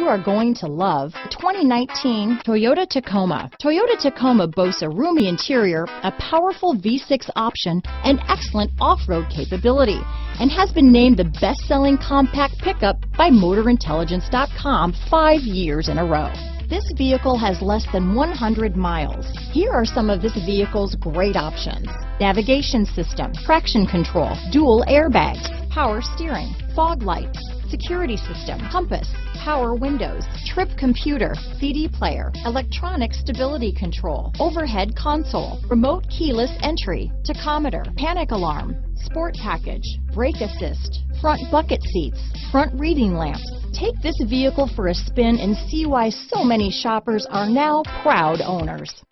you are going to love the 2019 Toyota Tacoma. Toyota Tacoma boasts a roomy interior, a powerful V6 option, and excellent off-road capability, and has been named the best-selling compact pickup by MotorIntelligence.com 5 years in a row. This vehicle has less than 100 miles. Here are some of this vehicle's great options: navigation system, traction control, dual airbags, power steering, fog lights, security system, compass, power windows, trip computer, CD player, electronic stability control, overhead console, remote keyless entry, tachometer, panic alarm, sport package, brake assist, front bucket seats, front reading lamps. Take this vehicle for a spin and see why so many shoppers are now proud owners.